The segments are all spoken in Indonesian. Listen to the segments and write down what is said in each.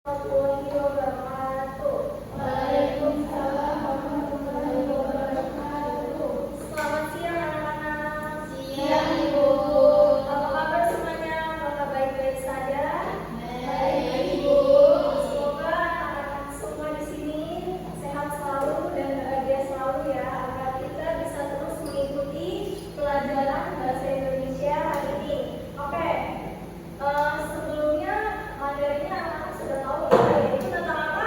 warahmatullahi wabarakatuh. Waalaikumsalam warahmatullahi wabarakatuh. Selamat siang anak-anak. Siang Ibu. Apa kabar semuanya? Apakah baik-baik saja? Baik Ibu. Semoga anak-anak semua di sini sehat selalu dan bahagia selalu ya, agar kita bisa terus mengikuti pelajaran bahasa Indonesia hari ini. Oke. Sebelumnya materinya anak-anak sudah tahu ya, yaitu tentang apa?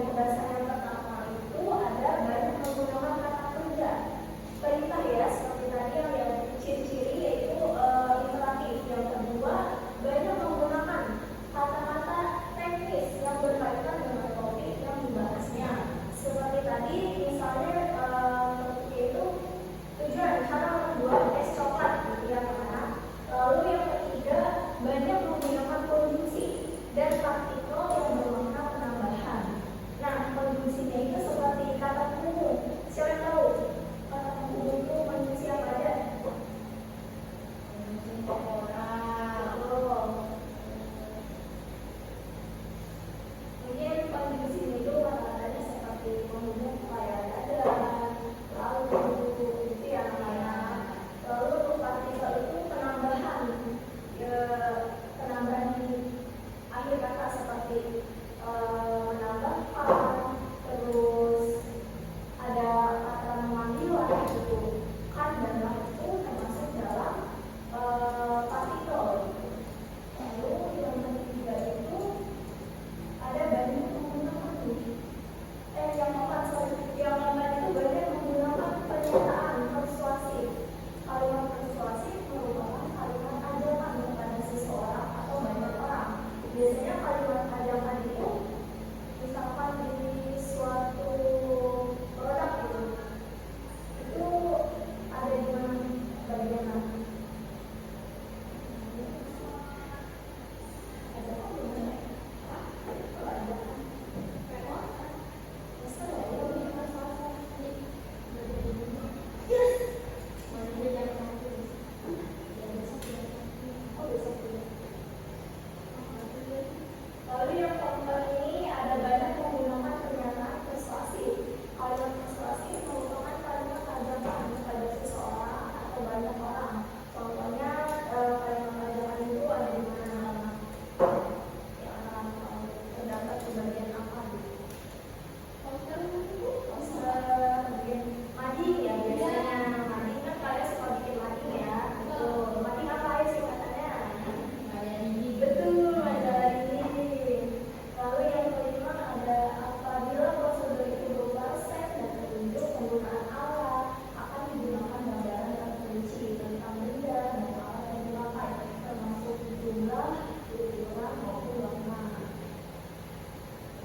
pembahasan yang pertama itu ada banyak menggunakan kata kerja. Perintah ya, seperti tadi yang ciri-ciri yaitu imperatif. Yang kedua, banyak menggunakan kata-kata teknis yang berkaitan dengan topik yang dibahasnya. Seperti tadi, misalnya yaitu tujuan cara membuat es coklat gitu ya anak. Lalu yang ketiga, banyak menggunakan konjungsi dan partikel yang bermakna penambahan. Nah, konjungsinya itu seperti kata kumu. Siapa yang tahu? Kata kumu itu konjungsi apa aja? Mungkin konjungsi itu kata-katanya seperti menghubung kayak dadan, lalu itu yang lainnya. Lalu untuk partikel itu penambahan, penambahan di akhir kata seperti menambahkan, terus ada kata memanggil gitu. Kan dan lah itu termasuk dalam partikel. Lalu yang ketiga itu ada banyak menggunakan yang keempat itu banyak menggunakan pernyataan persuasif. Kalimat persuasif merupakan kalimat ajakan kepada seseorang atau banyak orang. Biasanya kalimat ajakan itu misalkan di suatu produk itu ada di mana bagian mana? Lalu yang keempat ini ada banyak menggunakan pernyataan persuasif. Kalimat persuasif merupakan kalimat ajakan kepada seseorang atau banyak orang. Contohnya kalimat ajakan itu ada di mana? Yang terdapat di bagian apa? Mading ya biasanya. Mading kan kalian suka bikin mading ya. Mading apa ya singkatannya? Betul, majalah ini. Lalu yang kelima ada apabila prosedur itu berupa resep dan petunjuk penggunaan alat akan digunakan gambaran terperinci tentang benda dan alat yang dipakai, termasuk jumlah, ukuran maupun warna.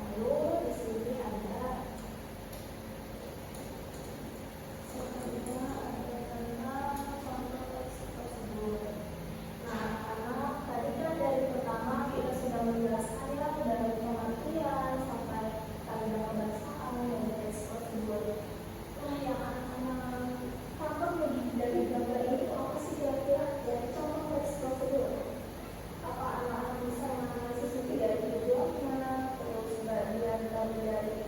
Lalu di sini ada tentang contoh teks tersebut. Nah, karena tadi kan dari pertama kita sudah menjelaskan ya dari pengertian sampai kaidah pembahasan dari teks tersebut. Nah, yang anak-anak tangkap dari gambar ini apa sih kira-kira dari contoh teks tersebut? Apa anak-anak bisa menganalisis lebih dari tujuannya, terus bagian dari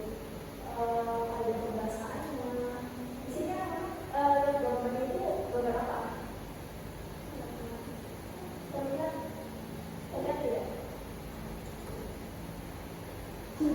kaidah pembahasannya? Di sini lihat gambarnya itu beberapa. Terlihat tidak? Di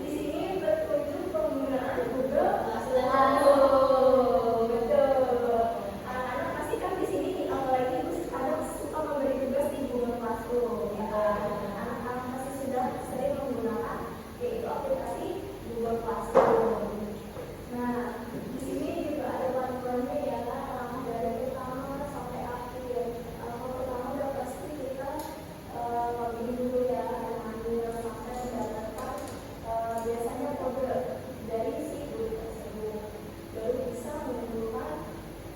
sini berkunjung penggunaan Google Classroom. Betul. Anak-anak pasti kan di sini apalagi ada suka memberi tugas di Google Classroom. Ya kan? Anak-anak pasti sudah sering menggunakan yaitu aplikasi Google Classroom. Nah, di sini juga ada panduannya ya, dari pertama sampai akhir. Kalau pertama udah pasti kita login dulu ya, manual sampai mendapatkan biasanya kode dari si guru tersebut. Baru bisa menentukan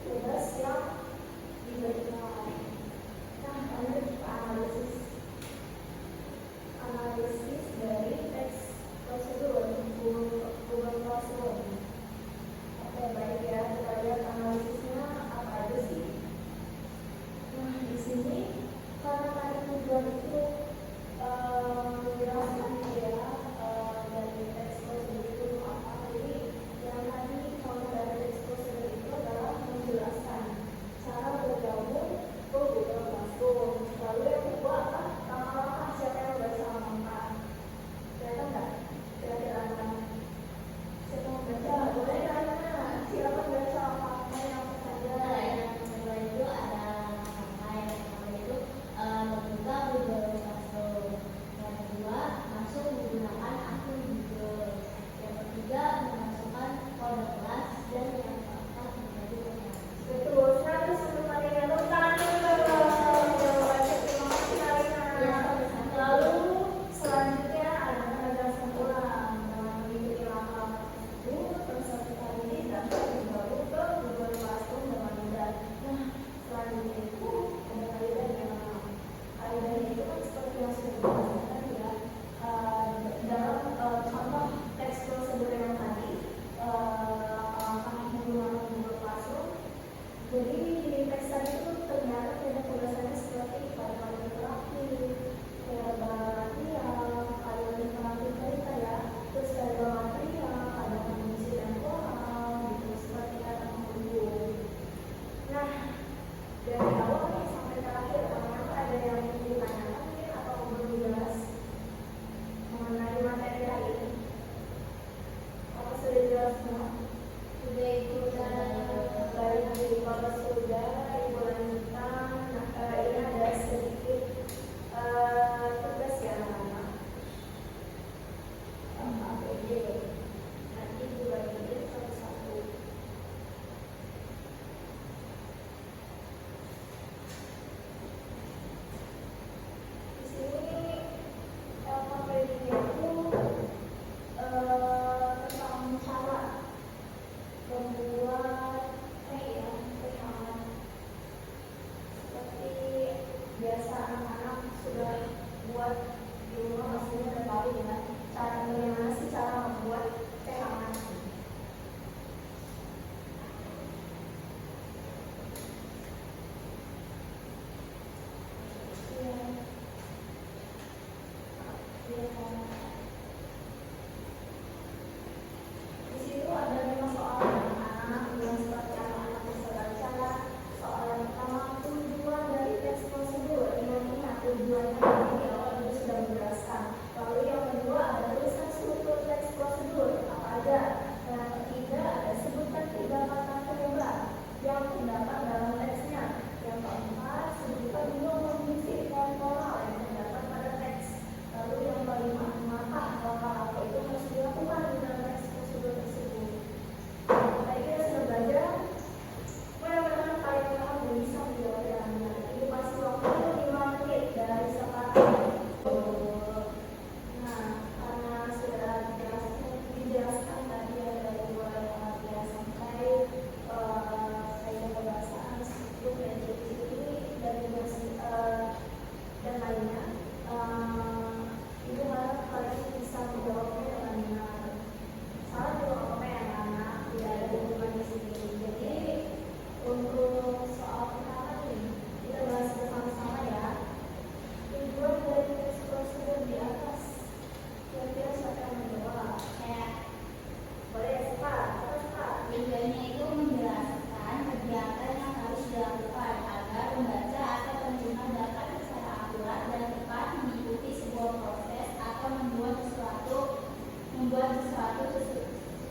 tugas yang diberikan. Nah, lanjut ke analisis dari teks tersebut. Google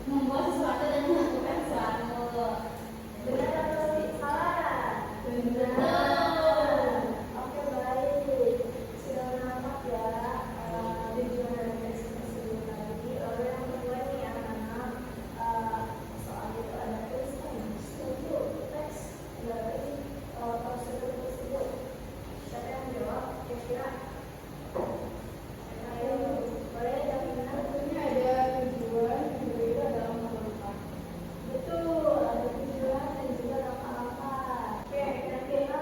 membuat sesuatu dan melakukan sesuatu. Benar atau salah? Benar. Oke, baik. Sudah menangkap ya tujuan dari tes tersebut tadi. Lalu yang kedua nih anak-anak, soal itu ada tulisan setuju teks dari prosedur tersebut. Siapa yang menjawab? Kira-kira? Ayo, boleh jawab. Tentunya ada tujuan yang berbeda dalam langkah. Betul, ada tujuan dan juga langkah-langkah. Oke, kira-kira